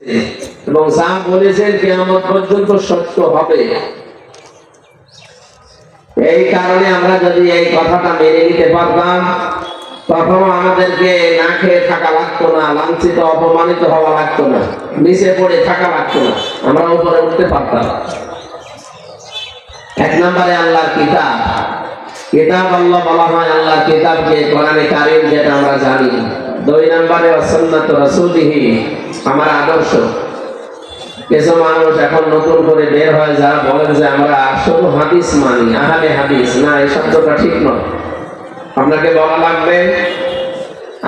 এবং যা বলেছেন কিয়ামত পর্যন্ত সত্য হবে। এই কারণে আমরা যদি এই কথাটা মেনে নিতে পারতাম, তখন আমাদেরকে না খেয়ে থাকা লাগতো না, লাঞ্ছিত অপমানিত হওয়া লাগতো না, নিচে পড়ে থাকা লাগতো না, আমরা উপরে উঠতে পারতাম। এক নম্বরে আল্লাহর কিতাব, কিতাব আল্লাহ বলা হয় আল্লাহর কিতাবকে, কোরআনে কারীম যেটা আমরা জানি। দুই নম্বরে সুন্নাত রাসূলিহি, আমার আদর্শ। কিছু মানুষ এখন নতুন করে বের হয় যারা বলেন যে আমরা শুধু হাদিস মানি, আহলে হাদিস। না, এই শব্দটা ঠিক নয়। আপনাকে বলা লাগবে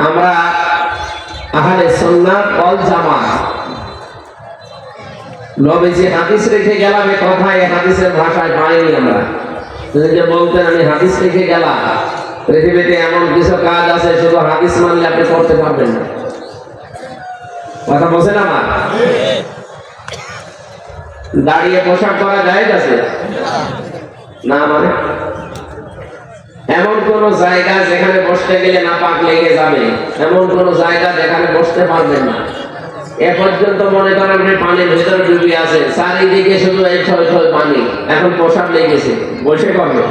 আমরা আহলে সুন্নাত ওয়াল জামাত। নবীজি হাদিস রেখে গেলাম, এই কথা এই হাদিসের ভাষায় পাইনি আমরা। যদি বলতেন আমি হাদিস রেখে গেলাম, পৃথিবীতে এমন কিছু কাজ আছে শুধু হাদিস মানলে আপনি করতে পারবেন না। কথা বলছেন আমার? দাঁড়িয়ে পোশাক করা যায় আছে না? মানে এমন কোন জায়গা যেখানে বসতে গেলে নাপাক লেগে যাবে, এমন কোন জায়গা যেখানে বসতে পারবেন না। এ পর্যন্ত মনে করেন আপনি পানির ভেতরে ডুবে আছে, চারিদিকে শুধু এই ছয় ছয় পানি, এখন পোশাক লেগেছে, বসে করবে?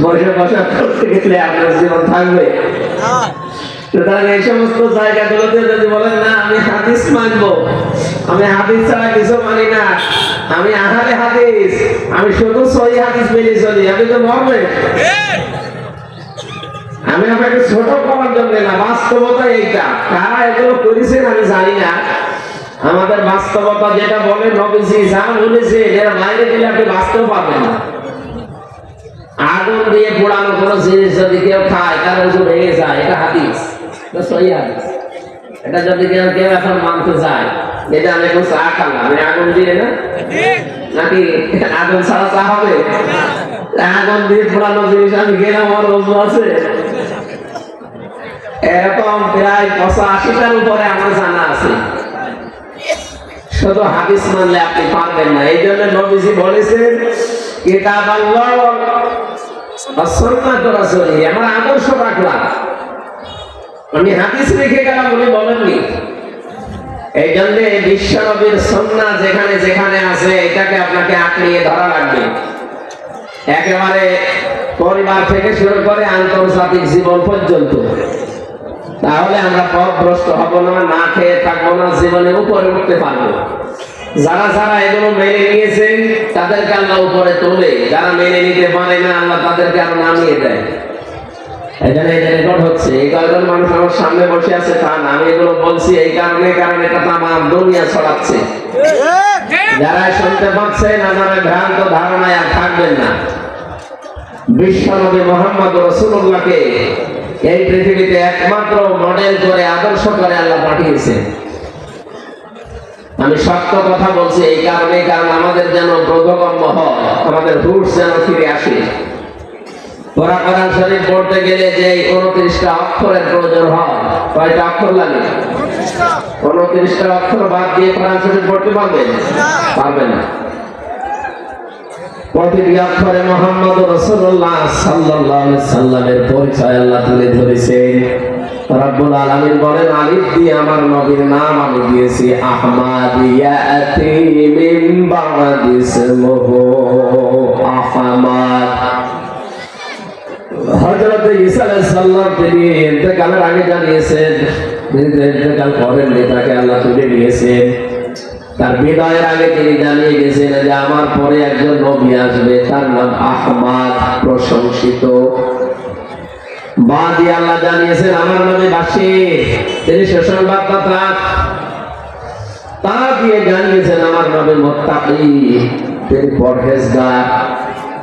বসে পোশাক করতে গেলে আপনার জীবন থাকবে? সুতরাং এই সমস্ত জায়গাগুলোতে যদি বলেন না আমি হাদিস মানবো, আমি হাদিস ছাড়া কিছু মানি না, আমি আহলে হাদিস, আমি শুধু সহিহ হাদিস মেনে চলি, আমি তো মরবে। আমি আপনাকে ছোট করার জন্য না, বাস্তবতা এইটা। কারা এগুলো করেছেন আমি জানি না। আমাদের বাস্তবতা যেটা বলে নবীজি যা বলেছে, এর বাইরে গেলে আপনি বাস্তব পাবেন না। আগুন দিয়ে পোড়ানো কোনো জিনিস যদি কেউ খায় তার ওজন ভেঙে যায়, এটা হাদিস, এটা সহিহ হাদিস। এটা যদি কেউ এখন মানতে যায়, এটা আমি এখন চা খালাম, আগুন দিয়ে না, নাকি আগুন ছাড়া চা হবে? আগুন দিয়ে পোড়ানো জিনিস আমি গেলাম, আমার ওজন আছে। এরকম প্রায় 85টার উপরে আমার জানা আছে। শুধু হাদিস মানলে আপনি পারবেন না। এই জন্য নবীজি বলেছেন কিতাব আল্লাহ ওয়া সুন্নাত রাসূলিহি, আমরা আদর্শ রাখলাম, আমি হাদিস রেখে গেলাম উনি বলেননি। এই জন্য বিশ্ব নবীর সুন্নাহ যেখানে যেখানে আছে এটাকে আপনাকে আঁকড়িয়ে ধরা লাগবে। একেবারে পরিবার থেকে শুরু করে আন্তর্জাতিক জীবন পর্যন্ত। তাহলে আমরা পথভ্রষ্ট হব না, না খেয়ে থাকবো না, জীবনে উপরে উঠতে পারবো। যারা যারা এগুলো মেনে নিয়েছেন তাদেরকে আল্লাহ উপরে তোলে, যারা মেনে নিতে পারে না আল্লাহ তাদেরকে আরো নামিয়ে দেয়। এখানে এই রেকর্ড হচ্ছে, এই কয়েকজন মানুষ আমার সামনে বসে আছে তা না, আমি এগুলো বলছি এই কারণে, কারণ এটা তামাম দুনিয়া ছড়াচ্ছে। যারা শুনতে পাচ্ছেন আপনারা ভ্রান্ত ধারণায় আর থাকবেন না। বিশ্ব নবী মুহাম্মদ রাসূলুল্লাহকে এই পৃথিবীতে একমাত্র মডেল করে আদর্শ করে আল্লাহ পাঠিয়েছেন। আমি সত্য কথা বলছি এই কারণে, কারণ আমাদের যেন বোধগম্য হয়, আমাদের হুঁশ যেন ফিরে আসে। কোরআন শরীফ পড়তে গেলে যে 29টা অক্ষরের প্রয়োজন হয়, কয়টা অক্ষর লাগে? 29টা অক্ষর বাদ দিয়ে কোরআন শরীফ পড়তে পারবেন? পারবেন না। প্রতিটি অক্ষরে মুহাম্মদ রাসূলুল্লাহ সাল্লাল্লাহু আলাইহি সাল্লামের পরিচয় আল্লাহ তুলে ধরেছেন। রব্বুল আলামিন বলেন আলিফ দিয়ে আমার নবীর নাম আমি দিয়েছি আহমাদ, ইয়াতি মিন বাদি ইসমুহু আহমাদ। হযরত ঈসা আলাইহিস সালাম তিনি ইন্তেকালের আগে জানিয়েছেন, তিনি ইন্তেকাল করেননি, তাকে আল্লাহ তুলে নিয়েছেন। তার বিদায়ের আগে তিনি জানিয়ে গেছেন যে আমার পরে একজন নবী আসবে, তার নাম আহমাদ, প্রশংসিত। বাদী আল্লাহ জানিয়েছেন আমার নবী বাশীর, তিনি সুসংবাদদাতা। তা দিয়ে জানিয়েছেন আমার নবী মুত্তাকি, তিনি পরহেজগার।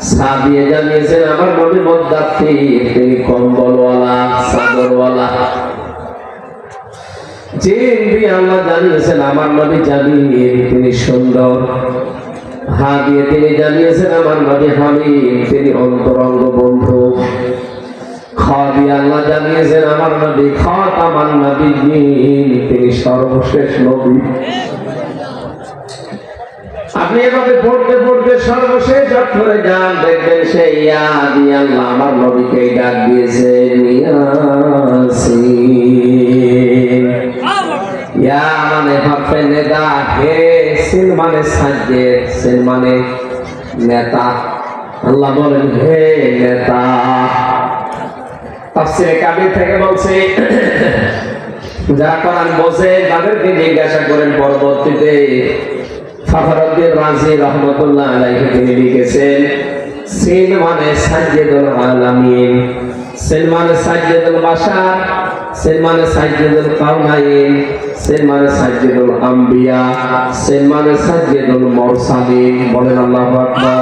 সা দিয়ে জানিয়েছেন আমার নবী মুদ্দাথির, তিনি কম্বলওয়ালা, চাদরওয়ালা। জিন দিয়ে আল্লাহ জানিয়েছেন আমার নবী জামিল, তিনি সুন্দর। হা দিয়ে তিনি জানিয়েছেন আমার নবী হামিদ, তিনি অন্তরঙ্গ বন্ধু। খ দিয়ে আল্লাহ জানিয়েছেন আমার নবী খাতামান নবিয়্যিন, তিনি সর্বশেষ নবী। আপনি এভাবে পড়তে পড়তে সর্বশেষ অক্ষরে যান, দেখবেন সেই ইয়া দিয়ে আল্লাহ আমার নবীকে ডাক দিয়েছেন ইয়াসিন। ইয়া মানে হরফে নেদা, হে, সিন মানে সাজ্জেদ, সিন মানে নেতা। আল্লাহ বলেন হে নেতা। তাফসীরে কাবীর থেকে বলছে যারা কোরআন বোঝে তাদেরকে জিজ্ঞাসা করেন। পরবর্তীতে ফখরুদ্দীন রাজি রহমাতুল্লাহ আলাইহি তিনি লিখেছেন সিন মানে সাজ্জেদুল আলামিন, সিন মানে সাজ্জেদুল বাশার, সিন মানে সাজ্জেদুল কাউনাইন, সিন মানে সাজ্জেদুল আম্বিয়া, সিন মানে সাজ্জেদুল মুরসালিন। বলেন আল্লাহু আকবার।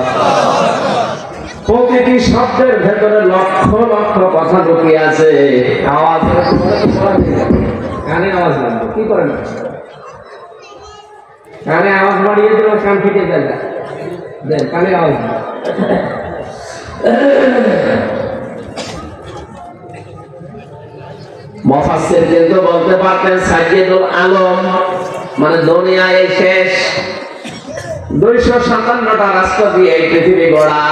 প্রতিটি শব্দের ভেতরে লক্ষ লক্ষ কথা লুকিয়ে আছে। আওয়াজ কানে আওয়াজ লাগবে, কি করেন? কানে আওয়াজ বাড়িয়ে দিল, কান ফিটে যায়। দেন কানে আওয়াজ। মুফাসসির কিন্তু বলতে পারতেন সাজ্জেদুল আলম মানে দুনিয়ায় শেষ। 257টা রাষ্ট্র দিয়ে এই পৃথিবী গড়া।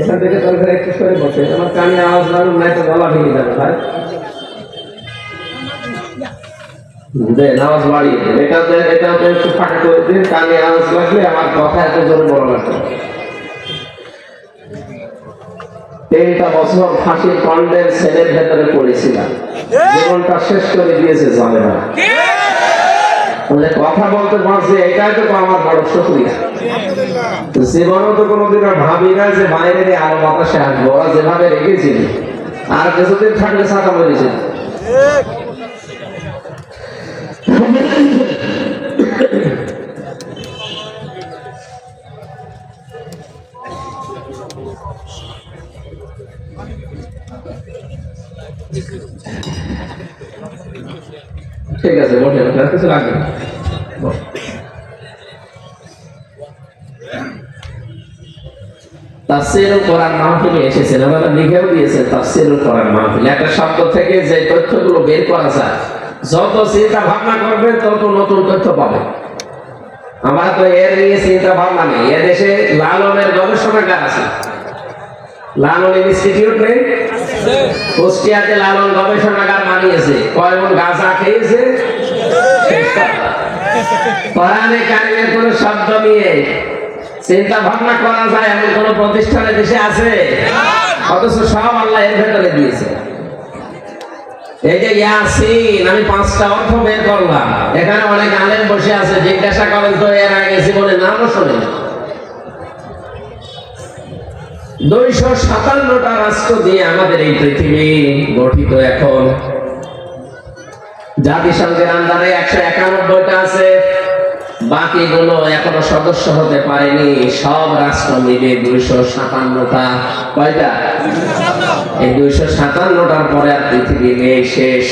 এখান থেকে তরকারি একটু সরে বসে, আমার কানে আওয়াজ লাগুন, নাই তো গলা ভেঙে যাবে ভাই। দেন আওয়াজ বাড়িয়ে দেন, এটাতে একটু ফাঁকা করে দিন। কানে আওয়াজ লাগলে আমার কথা এত জোরে বড় লাগবে। 3টা বছর ফাঁসির কন্ডের সেলের ভেতরে পড়েছিলাম, জীবনটা শেষ করে দিয়েছে জানে না। কথা বলতে পারছি, এটাই তো আমার বড় শুকরিয়া। জীবনও তো কোনোদিন ভাবি না যে বাইরে আলো বাতাসে আসবো। ওরা যেভাবে রেখেছিল আর কিছুদিন থাকলে ছাতা বলেছিল। ঠিক আছে, বসে কিছু লাগবে না। তাফসীরুল কোরআন মাহফিলে এসেছেন, ওনারা লিখেও দিয়েছেন তাফসীরুল কোরআন মাহফিল। একটা শব্দ থেকে যে তথ্যগুলো বের করা যায়, যত চিন্তা ভাবনা করবেন তত নতুন তথ্য পাবেন। আমরা তো এর নিয়ে চিন্তা ভাবনা নেই। এদেশে লালনের গবেষণাগার আছে, লালন ইনস্টিটিউট নেই? কুষ্টিয়াতে লালন গবেষণাগার বানিয়েছে। কয়জন গাঁজা খেয়েছে? কোরআনে কারিমের কোন শব্দ নিয়ে চিন্তা ভাবনা করা যায় এমন কোন প্রতিষ্ঠানে দেশে আছে? অথচ সব আল্লাহ এর ভেতরে দিয়েছে। এই যে ইয়াসিন, আমি 5টা অর্থ বের করলাম। এখানে অনেক আলেম বসে আছে, জিজ্ঞাসা করেন তো এর আগে জীবনে নামও শোনেন। 257টা রাষ্ট্র দিয়ে আমাদের এই পৃথিবী গঠিত। এখন জাতিসংঘের আন্ডারে 191টা আছে, বাকিগুলো এখনো সদস্য হতে পারেনি। সব রাষ্ট্র মিলে 257টা। কয়টা? এই 257টার পরে আর পৃথিবী নেই, শেষ।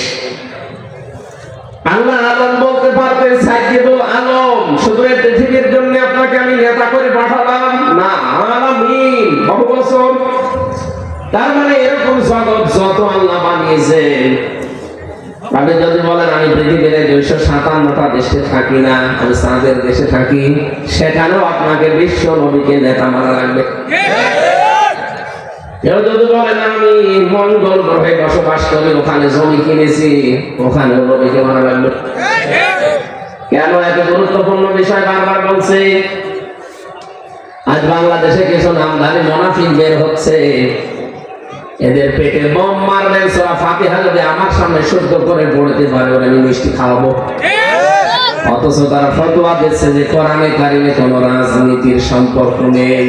আল্লাহ আলম বলতে পারতেন সাজ্জেদুল আলম, শুধু এই পৃথিবীর জন্য আপনাকে আমি নেতা করে পাঠালাম না, আলামিন বহু বছর। তার মানে এরকম জগৎ যত আল্লাহ বানিয়েছেন, আপনি যদি বলেন আমি পৃথিবীর 257টা দেশে থাকি না, আমি চাঁদের দেশে থাকি, সেখানেও আপনাকে বিশ্ব নবীকে নেতা মানা লাগবে। কেউ যদি বলেন আমি মঙ্গল গ্রহে বসবাস করি, ওখানে জমি কিনেছি, ওখানে নবীকে মানা লাগবে। কেন এত গুরুত্বপূর্ণ বিষয় বারবার বলছে? আজ বাংলাদেশে কিছু নামধারী মুনাফিক বের হচ্ছে, এদের পেটে বোম মারবেন। সূরা ফাতিহা যদি আমার সামনে শুদ্ধ করে পড়তে পারে, ওরা আমি মিষ্টি খাওয়াবো। অথচ তারা ফতোয়া দিচ্ছে যে কোরআনে কারিমে কোনো রাজনীতির সম্পর্ক নেই।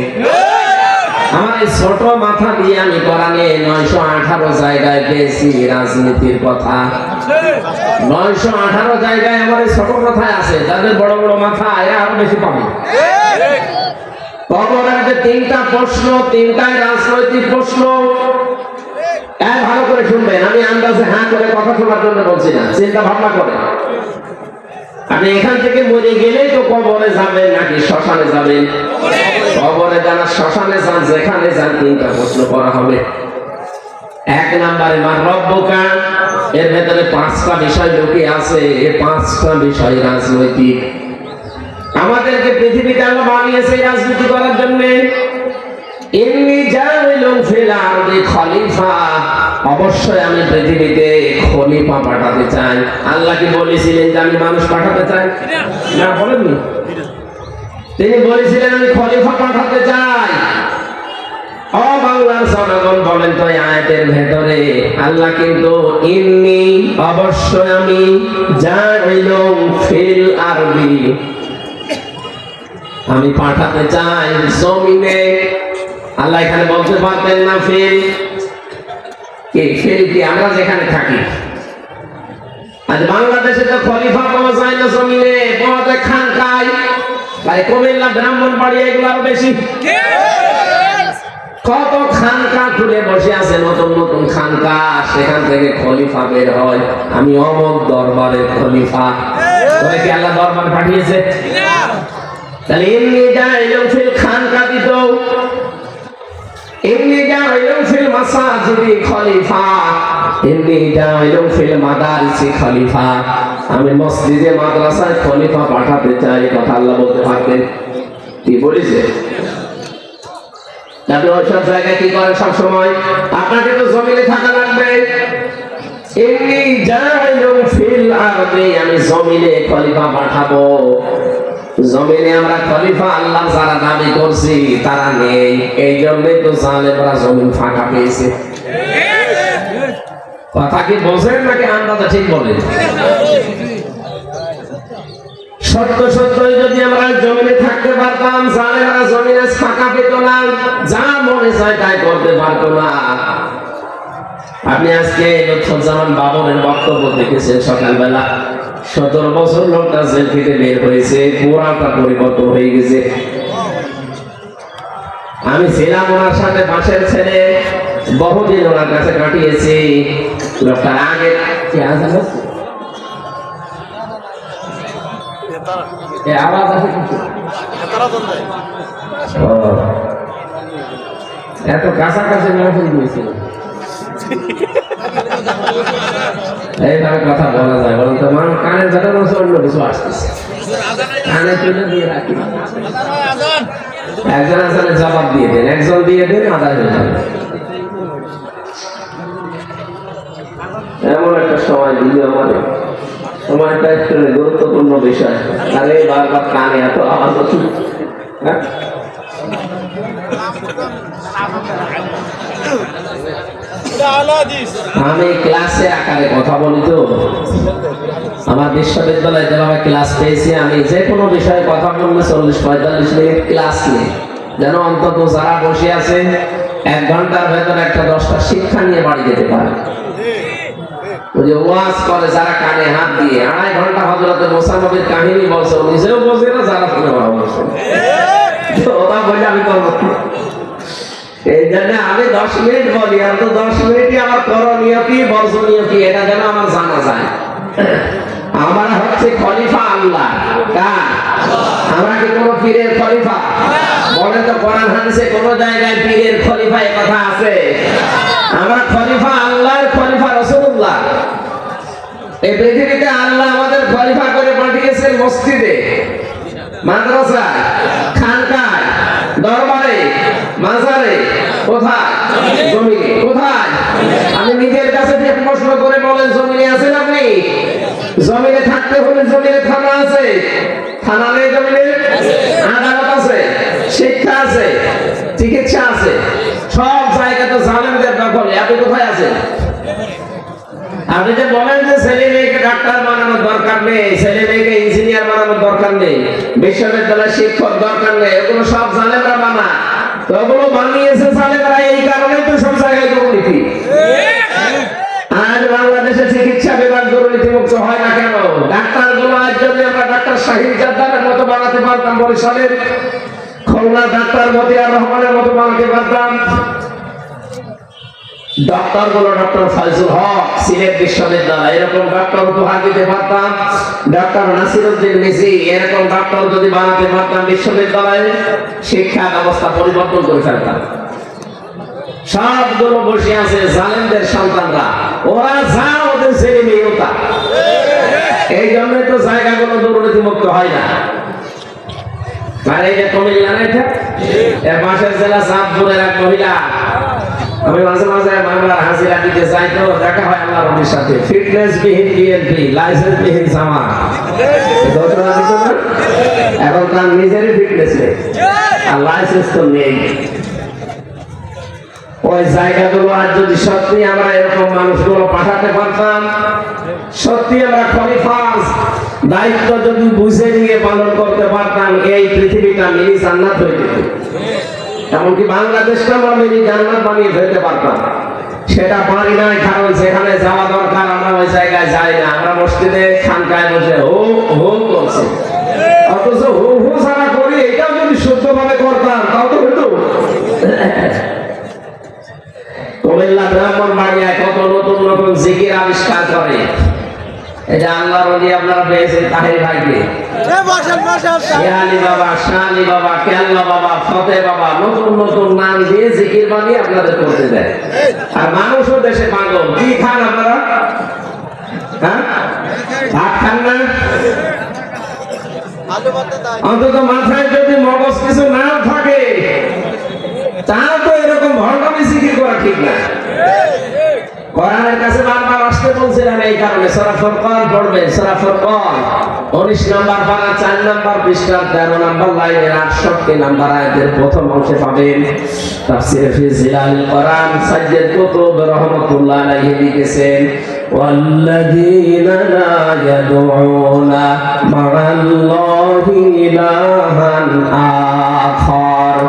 আমার এই ছোট মাথা দিয়ে আমি কোরআনে 918 জায়গায় পেয়েছি রাজনীতির কথা। 918 জায়গায় আমার এই ছোট মাথায় আছে, যাদের বড় বড় মাথা এরা আরো বেশি পাবে। কবরের যে 3টা প্রশ্ন, 3টাই রাজনৈতিক প্রশ্ন। ভালো করে শুনবেন, আমি আন্দাজে হ্যাঁ করে কথা শোনার জন্য বলছি না, চিন্তা ভাবনা করে। আপনি এখান থেকে মরে গেলেই তো কবরে যাবেন নাকি শ্মশানে যাবেন? কবরে যান, শ্মশানে যান, যেখানে যান 3টা প্রশ্ন করা হবে। 1 নম্বরে মান রব্বুকা, এর ভেতরে 5টা বিষয় লুকিয়ে আছে। এই 5টা বিষয় রাজনৈতিক। আমাদেরকে পৃথিবীতে আল্লাহ বানিয়েছে রাজনীতি করার জন্য। ইন্নী জাইলুন ফিল আরদি খলিফা, অবশ্যই আমি পৃথিবীতে খলিফা পাঠাতে চাই। আল্লাহ কি বলেছিলেন যে আমি মানুষ পাঠাতে চাই? না, বলেননি। তিনি বলেছিলেন আমি খলিফা পাঠাতে চাই। ও বাংলার জনগণ, বলেন তো এই আয়াতের ভেতরে আল্লাহ কিন্তু ইন্নী অবশ্যই আমি জাইলুম ফিল আরদি, আমি পাঠাতে চাই জমিনে। আল্লাহ এখানে বলতে পারতেন না ফিল কি? ফিল কি? আমরা যেখানে থাকি আজ বাংলাদেশে তো খলিফা পাওয়া যায় না জমিনে, পাওয়া যায় খানকায়। তাই কুমিল্লা, ব্রাহ্মণবাড়ি এগুলো আরো বেশি। কত খানকা খুলে বসে আছে, নতুন নতুন খানকা, সেখান থেকে খলিফা বের হয়। আমি অমক দরবারের খলিফা। তবে কি আল্লাহ দরবার পাঠিয়েছে? তাহলে এমনি জাইলুম ফিল খানকা দিত, এমনি জাইলুম ফিল মাসাজিদি খলিফা, এমনি জাইলুম ফিল মাদারিসি খলিফা, আমি মসজিদে মাদ্রাসায় খলিফা পাঠাতে চাই। কথা আল্লাহ বলতে পারতেন। কি বলেছে? আপনি ওইসব জায়গায় কি করেন সব সময়? আপনাকে তো জমিনে থাকা লাগবে। এমনি জাইলুম ফিল আরদি, আমি জমিনে খলিফা পাঠাবো। জমিনে আমরা খলিফা আল্লাহ যারা দাবি করছি তারা নেই, এই জন্যই তো জালেমরা জমিন ফাঁকা পেয়েছে। কথা কি বোঝেন নাকি আন্দাজে ঠিক বলেন? সত্য সত্যই যদি আমরা জমিনে থাকতে পারতাম, জালেমরা জমিনে ফাঁকা পেত না, যা মনে চায় তাই করতে পারতো না। আপনি আজকে লুৎফুজ্জামান বাবরের বক্তব্য দেখেছেন সকালবেলা। 17 বছর লোকটা জেল থেকে বের হয়েছে, পুরাটা পরিবর্তন হয়ে গেছে। আমি ছিলাম ওনার সাথে, পাশের ছেলে, বহুদিন ওনার কাছে কাটিয়েছি। লোকটার আগে কি আছে আওয়াজ আছে কিছু? এত কাছাকাছি মেহফিল দিয়েছিল, এইভাবে কথা বলা যায়? বলেন তো, মানুষ কানে ধরে অন্য কিছু আসতেছে, কানে তুলে দিয়ে রাখি। একজন আসলে জবাব দিয়ে দেন, একজন দিয়ে দেন, আদায় হয়ে যাবে। এমন একটা সময় দিল আমাদের, সময়টা একটু গুরুত্বপূর্ণ বিষয়। আরে বারবার কানে এত আওয়াজ হচ্ছে। আমি ক্লাসে আকারে কথা বলি তো, আমার বিশ্ববিদ্যালয়ে যেভাবে ক্লাস পেয়েছি, আমি যে কোনো বিষয়ে কথা বললে 40-45 মিনিট ক্লাস নিয়ে, যেন অন্তত যারা বসে আছে 1 ঘন্টার ভেতরে একটা 10টা শিক্ষা নিয়ে বাড়ি যেতে পারে। ওই যে ওয়াজ করে যারা কানে হাত দিয়ে, 2.5 ঘন্টা হযরতে মুসা নবীর কাহিনী বলছে, নিজেও বোঝে না, যারা শুনে বলছে ওটা বলে আমি করবো। এই জন্য আমি 10 মিনিট বলি, আর তো 10 মিনিটই আমার করণীয় কি বর্জনীয় কি এটা যেন আমার জানা যায়। আমরা হচ্ছে খলিফা আল্লাহ। কার? আমরা কি কোনো পীরের খলিফা? বলে তো কোরআন হাদিসে কোন জায়গায় পীরের খলিফা এই কথা আছে? আমরা খলিফা আল্লাহর খলিফা রাসূলুল্লাহ। এই পৃথিবীতে আল্লাহ আমাদের খলিফা করে পাঠিয়েছেন মসজিদে, মাদ্রাসায়, খানকায়, দরবারে, মাজারে। কোথায়? জমিনে। কোথায়? আমি নিজের কাছে যে প্রশ্ন করে বলেন, জমিনে আছেন আপনি? জমিনে থাকতে হলে জমিনে থানা আছে, থানা নেই জমিনে? আদালত আছে, শিক্ষা আছে, চিকিৎসা আছে, সব জায়গা তো জালেমদের দখলে। আপনি কোথায় আছেন? আপনি যে বলেন যে ছেলে মেয়েকে ডাক্তার বানানোর দরকার নেই, ছেলে মেয়েকে ইঞ্জিনিয়ার বানানোর দরকার নেই, বিশ্ববিদ্যালয়ের শিক্ষক দরকার নেই, এগুলো সব জালেমরা বানায়। তো ওগুলো বানিয়েছে জালেমরা, এই কারণে তো সব জায়গায় দুর্নীতি। আজ বাংলাদেশে চিকিৎসা বিভাগ দুর্নীতি মুক্ত হয় না কেন? ডাক্তার গুলো আজ যদি আমরা ডাক্তার শাহিদ জাদ্দারের মতো বানাতে পারতাম, বরিশালের, খুলনার ডাক্তার মতিয়ার রহমানের মতো বানাতে পারতাম, ডক্টর গুলো ডক্টর ফাইজুল হক সিলেট বিশ্ববিদ্যালয় এরকম ডক্টর উপহার দিতে পারতাম, ডক্টর নাসিরউদ্দিন মিজি এরকম ডক্টর যদি বানাতে পারতাম, বিশ্ববিদ্যালয়ে শিক্ষা ব্যবস্থা পরিবর্তন করে ফেলতাম। সবগুলো বসে আছে জালেমদের সন্তানরা, ওরা যা ওদের ছেলে মেয়ে ওটা। এই জন্যই তো জায়গাগুলো দুর্নীতি মুক্ত হয় না। আর এই যে কুমিল্লা, এর পাশের জেলা চাঁদপুরের এক মহিলা আমি মাঝে মাঝে বাংলার হাজিরা দিতে যাই তো দেখা হয় আল্লাহর নবীর সাথে, ফিটনেস বিহীন বিএনপি, লাইসেন্স বিহীন জামাত। এখন তার নিজেরই ফিটনেস নেই আর লাইসেন্স তো নেই। ওই জায়গাগুলো আজ যদি সত্যি আমরা এরকম মানুষগুলো পাঠাতে পারতাম, সত্যি আমরা খলিফাস দায়িত্ব যদি বুঝে নিয়ে পালন করতে পারতাম, এই পৃথিবীটা মিনি জান্নাত হয়ে যেত। এমনকি বাংলাদেশটা আমরা মিনি জান্নাত বানিয়ে ফেলতে পারতাম। সেটা পারি না, কারণ যেখানে যাওয়া দরকার আমরা ওই জায়গায় যাই না। আমরা মসজিদে খানকায় বসে হো হো করছি, অথচ হো হো ছাড়া করি। এটাও যদি শুদ্ধভাবে করতাম তাও তো হতো। কুমিল্লা ব্রাহ্মণবাড়িয়ায় কত নতুন নতুন জিকির আবিষ্কার করে। এই যে আল্লাহর ওলি আপনারা পেয়েছেন তাহির ভাইকে, আলী বাবা, শালি বাবা, কেল্লা বাবা, ফতে বাবা, নতুন নতুন নাম দিয়ে জিকির বানিয়ে আপনাদের করতে দেয়। আর মানুষও দেশে পাগল। কি খান আপনারা? হ্যাঁ, ভাত খান না? অন্তত মাথায় যদি মগজ কিছু না থাকে তাও তো এরকম ভণ্ডামি জিকির করা ঠিক না। কোরআনের কাছে বারবার আসতে বলছিলাম এই কারণে। সূরা ফুরকান পড়বেন, সূরা ফুরকান 19 নম্বর পারা 4 নম্বর পৃষ্ঠা 13 নম্বর লাইনের 68 নম্বর আয়াতের প্রথম অংশে পাবেন। তাফসীর ফি জিলালিল কোরআন সাইয়্যিদ কুতুব রাহমাতুল্লাহ আলাইহি লিখেছেন, ওয়াল্লাযীনা লা ইয়াদউনা মা'আল্লাহি ইলাহান আখার।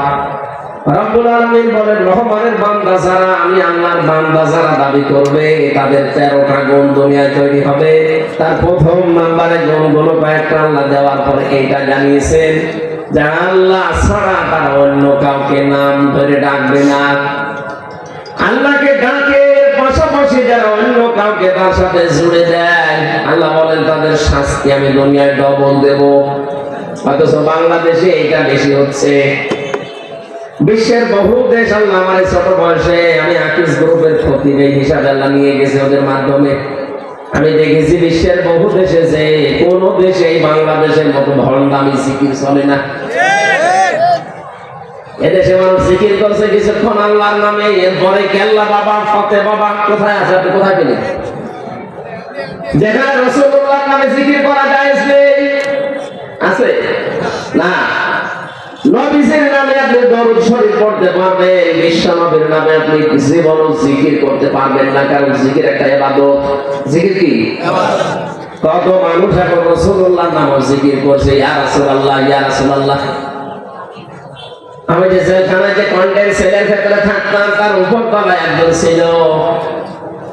রব্বুল আলামিন বলেন, রহমানের বান্দা যারা, আমি আল্লাহর বান্দা যারা দাবি করবে তাদের 13টা গুণ দুনিয়ায় তৈরি হবে। তার প্রথম নম্বরে গুণগুলো কয়েকটা আল্লাহ দেওয়ার পরে এইটা জানিয়েছেন, যারা আল্লাহ ছাড়া তারা অন্য কাউকে নাম ধরে ডাকবে না। আল্লাহকে ডাকে পাশাপাশি যারা অন্য কাউকে তার সাথে জুড়ে দেয়, আল্লাহ বলেন তাদের শাস্তি আমি দুনিয়ায় ডবল দেব। অথচ বাংলাদেশে এইটা বেশি হচ্ছে। বিশ্বের বহু দেশ আল্লাহ আমার ছোট বয়সে, আমি আকিস গ্রুপের খতিব হিসাবে আল্লাহ নিয়ে গেছে ওদের মাধ্যমে। আমি দেখেছি বিশ্বের বহু দেশে যে কোন দেশে এই বাংলাদেশের মতো ভণ্ডামি জিকির চলে না। এদেশে মানুষ জিকির করছে কিছুক্ষণ আল্লাহর নামে, এরপরে কেল্লা বাবা, ফতে বাবা কোথায় আছে? আপনি কোথায় পেলেন? যেখানে রাসূলুল্লাহর নামে জিকির করা জায়েজ নেই আছে না। নবীজির নামে আপনি দরুদ শরীফ পড়তে পারবেন, বিশ্ব নবীর নামে আপনি জীবনও জিকির করতে পারবেন না, কারণ জিকির একটা ইবাদত। জিকির কি? কত মানুষ এখন রাসূলুল্লাহর নামে জিকির করছে, ইয়া রাসূলুল্লাহ, ইয়া রাসূলুল্লাহ। আমি যে যেখানে যে কন্টেন্ট সেলের ভেতরে থাকতাম তার উপর তলায় একজন ছিল,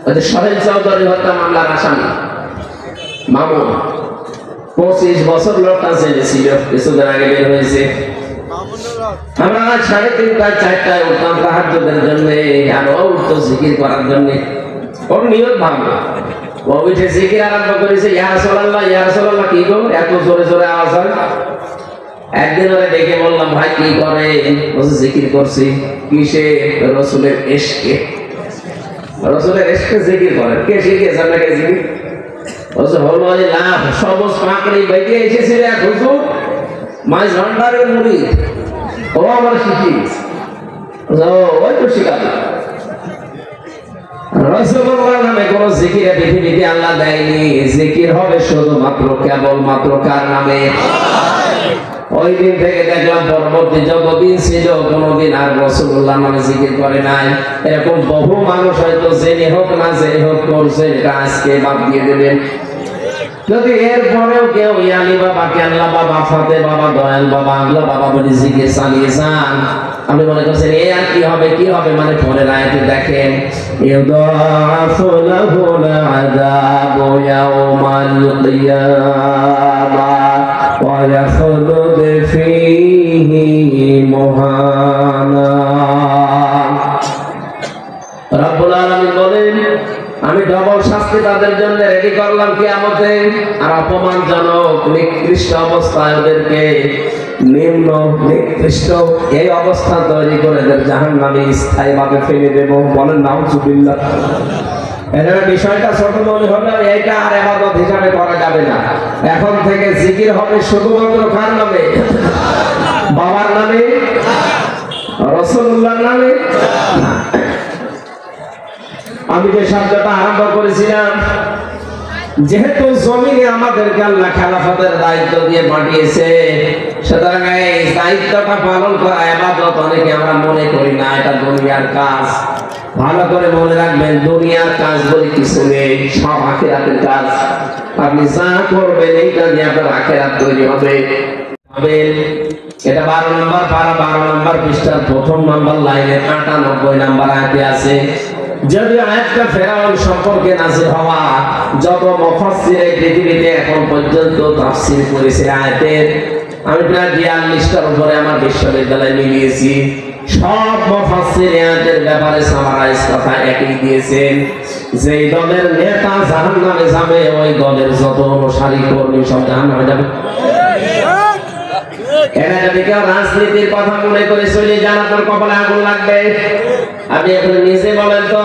ওই যে সোহেল চৌধুরী হত্যা মামলার আসামি মামুন। 25 বছর লোকটা জেলে ছিল, কিছুদিন আগে বের হয়েছে। আমরা 3:30 4টায় উঠতাম তাহাজ্জুদের জন্য, আর ও উঠতো জিকির করার জন্য। ওর নিয়ত ভালো, ও উঠে জিকির আরম্ভ করেছে, ইয়া রাসূলুল্লাহ, ইয়া রাসূলুল্লাহ। কি গো এত জোরে জোরে আওয়াজ হয়? একদিন ওরে ডেকে বললাম, ভাই কি করে? বলছে জিকির করছি। কিসে? রাসূলের ইশকে। রাসূলের ইশকে জিকির করে। কে শিখিয়েছে আপনাকে জিকির? বলছে হলো লাভ সবুজ পাকড়ি বেঁধে এসেছিল এক হুজুর, মাঝ ভান্ডারের মুরিদ, ও আমার শিখিয়েছে। ওই তো শিখাবে। রাসূলুল্লাহর নামে কোন জিকির পৃথিবীতে আল্লাহ দেয়নি। জিকির হবে শুধুমাত্র কেবলমাত্র কার নামে? ওই দিন থেকে দেখলাম পরবর্তী যতদিন ছিল কোনদিন আর রাসূলুল্লাহর নামে জিকির করে নাই। এরকম বহু মানুষ হয়তো জেনে হোক না জেনে হোক করছে, এটা আজকে বাদ দিয়ে দেবেন। যদি এরপরেও কেউ ইয়ালি বাবা, কেল্লা বাবা, ফতে বাবা, দয়াল বাবা, আল্লাহ বাবা বলে জিকির চালিয়ে যান, আপনি মনে করছেন এ আর কি হবে? কি হবে মানে পরের আয়াতে দেখেন, ইউদাফু লাহুল আযাবু ইয়াওমাল কিয়ামাহ ওয়া ইয়াখলুদ ফীহি মুহানা। রব্বুল আলামিন বলেন, আমি ডবল শাস্তি তাদের জন্য রেডি করলাম কিয়ামতে, আর অপমানজনক নিকৃষ্ট অবস্থায় ওদেরকে নিম্ন নিকৃষ্ট এই অবস্থা তৈরি করে এদের জাহান্নামে স্থায়ীভাবে ফেলে দেব। বলেন নাউজুবিল্লাহ। এর বিষয়টা ছোট মনে হলে এইটা আর ইবাদত হিসাবে করা যাবে না। এখন থেকে জিকির হবে শুধুমাত্র কার নামে? বাবার নামে, রাসূলুল্লাহর নামে। আমি যে শব্দটা আরম্ভ করেছিলাম, যেহেতু জমিনে আমাদেরকে আল্লাহ খেলাফতের দায়িত্ব দিয়ে পাঠিয়েছে, সুতরাং এই দায়িত্বটা পালন করা ইবাদত অনেকে আমরা মনে করি না এটা দুনিয়ার কাজ। ভালো করে মনে রাখবেন, দুনিয়ার কাজ বলে কিছু নেই, সব আখিরাতের কাজ। আপনি যা করবেন এইটা দিয়ে আপনার আখিরাত তৈরি হবে। এটা 12 নম্বর পারা, 12 নম্বর পৃষ্ঠার প্রথম নম্বর লাইনে 98 নম্বর আয়াতে আছে। যদি আয়াতটা ফেরাউন সম্পর্কে নাযিল হওয়া যত মুফাসসির পৃথিবীতে এখন পর্যন্ত তাফসীর করেছে আয়াতের, আমি প্রায় 42টার উপরে আমার বিশ্ববিদ্যালয়ে মিলিয়েছি। সব মুফাসসির আয়াতের ব্যাপারে সামারাইজ কথা একই দিয়েছেন, যে দলের নেতা জাহান্নামে যাবে ওই দলের যত অনুসারী কর্মী সব জাহান্নামে যাবে। এরা যদি কেউ রাজনীতির কথা মনে করে চলে যান, আপনার কপালে আগুন লাগবে। আপনি এখন নিজে বলেন তো,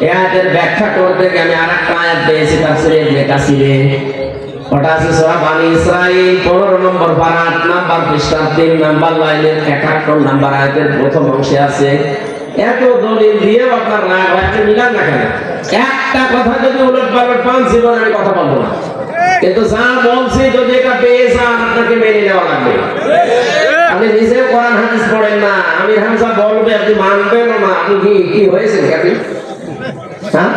এর ব্যাখ্যা করতে গিয়ে আমি আরেকটা আয়াত পেয়েছি তাফসীরে ইবনে কাসিরে। ওটা আছে সূরা বনী ইসরাঈল 15 নম্বর পারা 8 নম্বর পৃষ্ঠা 3 নম্বর লাইনের 71 নম্বর আয়াতের প্রথম অংশে আছে। এত দলিল দিয়েও আপনার রাগ হয়, আপনি মিলান না কেন? একটা কথা যদি উলটপালট পান, জীবনে আমি কথা বলবো না। কিন্তু যা বলছি যদি এটা পেয়ে যান, আপনাকে মেনে নেওয়া লাগবে। আপনি নিজে কোরআন হাদিস পড়েন না, আমি হামজা বলবে আপনি মানবেন না। আপনি কি হয়েছে আপনি? হ্যাঁ,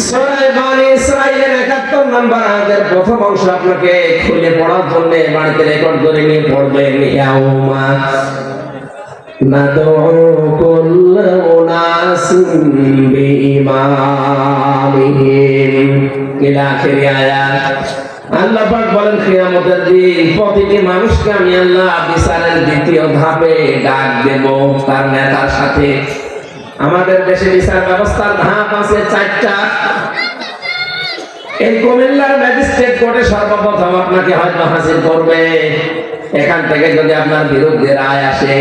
সূরা বনী ইসরাঈলের 71 নম্বর আয়াতের প্রথম অংশ আপনাকে খুলে পড়ার জন্য বাড়িতে রেকর্ড করে নিয়ে পড়বেন। ইয়াউমা নাদউ কুল্লা উনাসিন বিইমামিহিম ইলা আখির আয়াত। আল্লাহ পাক বলেন, কিয়ামতের দিন প্রতিটি মানুষকে আমি আল্লাহ বিচারের দ্বিতীয় ধাপে ডাক দেব তার নেতার সাথে। আমাদের দেশে বিচার ব্যবস্থার ধাপ আছে 4টা। এই কুমিল্লার ম্যাজিস্ট্রেট কোর্টে সর্বপ্রথম আপনাকে হয়তো হাজির করবে। এখান থেকে যদি আপনার বিরুদ্ধে রায় আসে,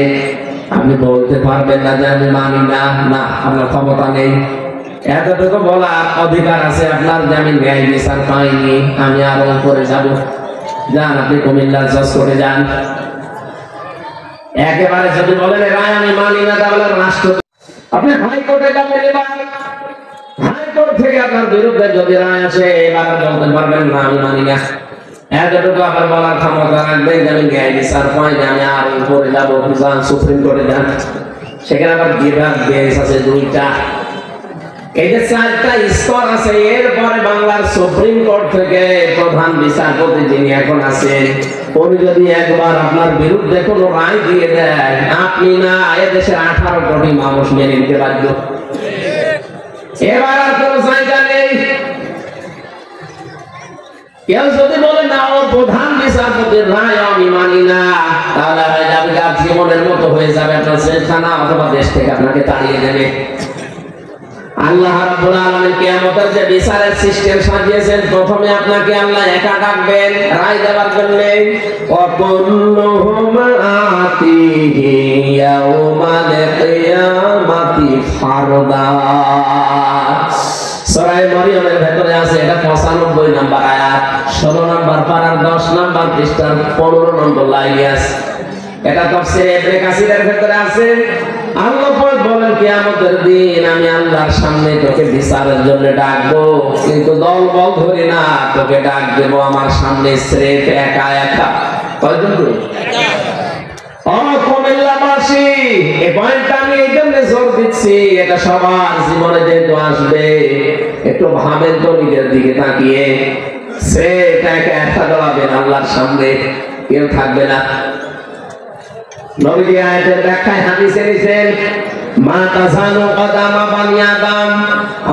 আপনি বলতে পারবেন না যে আমি মানি না, না আপনার ক্ষমতা নেই। এতটুকু বলার অধিকার আছে আপনার যে আমি ন্যায় বিচার পাইনি, আমি আরো উপরে যাব। যান, আপনি কুমিল্লার জজ কোর্টে যান। একেবারে যদি বলেন রায় আমি মানি না, তাহলে রাষ্ট্র আপনি হাইকোর্টে যাবেন। এবার হাইকোর্ট থেকে আপনার বিরুদ্ধে যদি রায় আসে, এবার বলতে পারবেন না আমি মানি না। এতটুকু আবার বলার ক্ষমতা রাখবেন যে আমি ন্যায় বিচার পাই না, আমি আর উপরে যাবো। যান, সুপ্রিম কোর্টে যান। সেখানে আবার বিভাগ বেঞ্চ আছে 2টা। এই যে 4টা স্তর আছে। এরপরে বাংলার সুপ্রিম কোর্ট থেকে প্রধান বিচারপতি যিনি এখন আছেন, উনি যদি একবার আপনার বিরুদ্ধে কোনো রায় দিয়ে দেয়, আপনি না এদেশের 18 কোটি মানুষ মেনে নিতে বাধ্য। এবার আর কোনো জায়গা নেই। কেউ যদি বলে না ও প্রধান বিচারপতির রায় আমি মানি না, তাহলে হয়ে যাবে জীবনের মতো হয়ে যাবে, আপনার জেলখানা অথবা দেশ থেকে আপনাকে তাড়িয়ে দেবে। আল্লাহ রাব্বুল আলামিন কিয়ামতের যে বিচারের সিস্টেম সাজিয়েছেন, প্রথমে আপনাকে আল্লাহ একা ডাকবেন রায় দেওয়ার জন্য। ওয়াকুল্লুহুম আতিহি ইয়াউমাল কিয়ামাতি ফারদা। সূরা মরিয়মের ভেতরে আছে, এটা 95 নম্বর আয়াত, 16 নম্বর পারার 10 নম্বর পৃষ্ঠার 15 নম্বর লাইনে আছে। এটা তাফসীরে ইবনে কাসিরের ভেতরে আছে। আল্লাহ পাক বলেন, কিয়ামতের দিন আমি আল্লাহর সামনে তোকে বিচারের জন্য ডাকবো, কিন্তু দল বল ধরে না, তোকে ডাক দেব আমার সামনে স্রেফ একা একা। কয়জন? ও কুমিল্লাবাসী, এই পয়েন্টটা আমি এই জন্য জোর দিচ্ছি, এটা সবার জীবনে যেহেতু আসবে, একটু ভাবেন তো নিজের দিকে তাকিয়ে। স্রেফ একা একা দাঁড়াবেন আল্লাহর সামনে, কেউ থাকবে না। নবী আয়াতের ব্যাখ্যায় হাদিসে নিছেন, মা তাজালু কদামা বানি আদম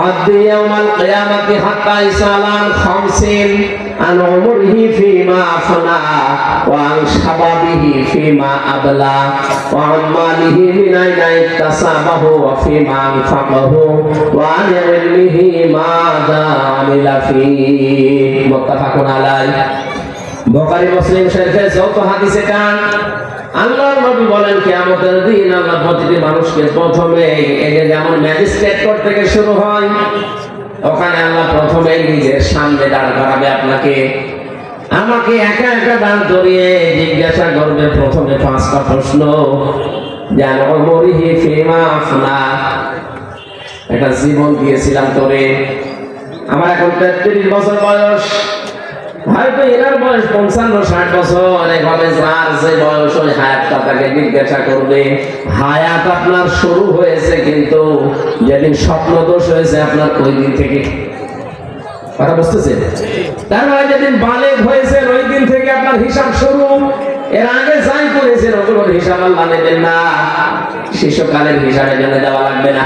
আদি ইয়াউমাল কিয়ামাতি হাত্তা ইসালান 50 আন উমরিহি ফিমা আফনা ওয়া আন শাবাবিহি ফিমা আবলা ওয়া আন মালিহি মিন আইনা ইকতাসাবাহু ওয়া ফিমা আনফাকাহু ওয়া আন ইলমিহি মাযা আমিলা ফি। মুত্তাফাকুন আলাইহি। বুখারী মুসলিম শরীফে যত হাদিসে কান আল্লাহর নবী বলেন, কিয়ামতের দিন আল্লাহ প্রতিটি মানুষকে প্রথমে এই যে যেমন ম্যাজিস্ট্রেট কোর্ট থেকে শুরু হয়, ওখানে আল্লাহ প্রথমে নিজের সামনে দাঁড় করাবে আপনাকে। আমাকে একা একা দাঁড় করিয়ে জিজ্ঞাসা করবে প্রথমে 5টা প্রশ্ন। জান উমরিহি ফিমা আফনা, একটা জীবন দিয়েছিলাম তোরে। আমার এখন 33 বছর বয়স, হয়তো এনার বয়স 55-60 বছর, এভাবে যার যে বয়স ওই হায়াতটা তাকে জিজ্ঞাসা করবে। হায়াত আপনার শুরু হয়েছে কিন্তু যেদিন স্বপ্ন দোষ হয়েছে আপনার ওই দিন থেকে, কথা বুঝতেছেন? তার মানে যেদিন বালেগ হয়েছে ওই দিন থেকে আপনার হিসাব শুরু। এর আগে যাই করেছেন ওগুলোর হিসাব আল্লাহ নেবেন না, শিশুকালের হিসাবের জন্য দেওয়া লাগবে না।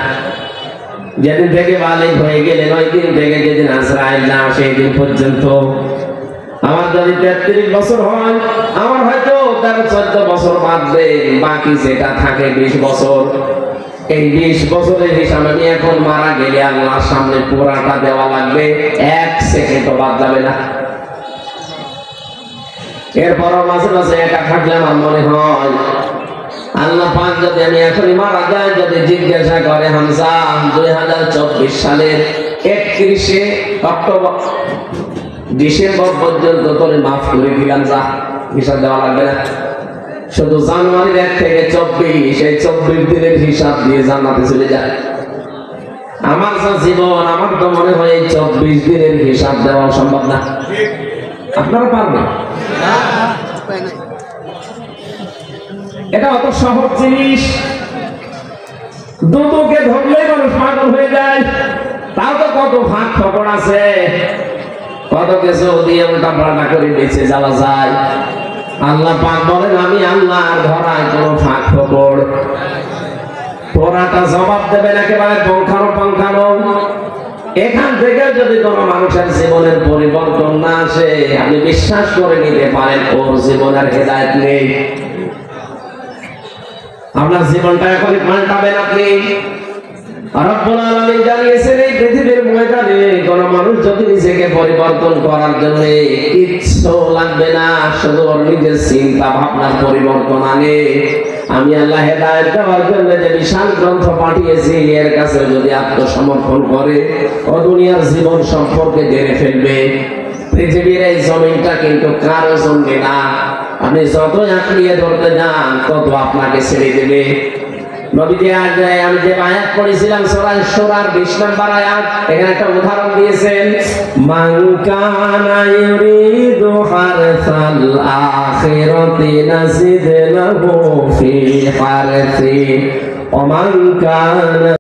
যেদিন থেকে বালেগ হয়ে গেলেন ওই দিন থেকে যেদিন আজরাইল না সেই দিন পর্যন্ত, আমার যদি 33 বছর হয়, আমার হয়তো 13-14 বছর বাদবে, বাকি যেটা থাকে 20 বছর। এই 20 বছরের হিসাব আমি এখন মারা গেলে আল্লাহর সামনে পুরাটা দেওয়া লাগবে, 1 সেকেন্ডও বাদ যাবে না। এরপরও মাঝে মাঝে একা থাকলে আমার মনে হয় আল্লাহ পাক যদি আমি এখনই মারা যাই, যদি জিজ্ঞাসা করে হামজা 2024 সালের 31শে অক্টোবর ডিসেম্বর পর্যন্ত তোরে মাফ করে দিলাম, যা হিসাব দেওয়া লাগবে না। শুধু জানুয়ারির 1 থেকে 24, এই 24 দিনের হিসাব দিয়ে জান্নাতে চলে যায়। আমার যা জীবন, আমার তো মনে হয় এই 24 দিনের হিসাব দেওয়া সম্ভব না। আপনারা পারবেন? এটা অত সহজ জিনিস, দুটোকে ধরলেই মানুষ পাগল হয়ে যায়। তাও তো কত ফাঁক খবর আছে, কত কিছু দিয়ে উল্টা পাল্টা করে বেঁচে যাওয়া যায়। আল্লাহ পাক বলেন আমি আল্লাহর ধরায় কোনো ফাঁক খবর, পুরাটা জবাব দেবেন একেবারে পঙ্খানো। এখান থেকে যদি কোনো মানুষের জীবনের পরিবর্তন না আসে, আপনি বিশ্বাস করে নিতে পারেন ওর জীবনের হেদায়েত নেই। আপনার জীবনটা এখনই পাল্টাবেন আপনি। রব্বুল আলামিন জানিয়েছেন এই পৃথিবীর ময়দানে কোন মানুষ যদি নিজেকে পরিবর্তন করার জন্য কিচ্ছু লাগবে না, শুধু ওর নিজের চিন্তা ভাবনার পরিবর্তন আনে, আমি আল্লাহ হেদায়েত দেওয়ার জন্য যে বিশাল গ্রন্থ পাঠিয়েছি এর কাছে যদি আত্মসমর্পণ করে, ও দুনিয়ার জীবন সম্পর্কে জেনে ফেলবে। পৃথিবীর এই জমিনটা কিন্তু কারো জন্য না, আপনি যতই আঁকড়িয়ে ধরতে যান তত আপনাকে ছেড়ে দেবে। নবীজি আমি যে আয়াত পড়েছিলাম সূরা শুরার 20 নম্বর আয়াত, এখানে একটা উদাহরণ দিয়েছেন, মান কানা ইউরিদু হারসাল আখিরাতি নাজিদ লাহু ফি হারসি ওয়া মান কানা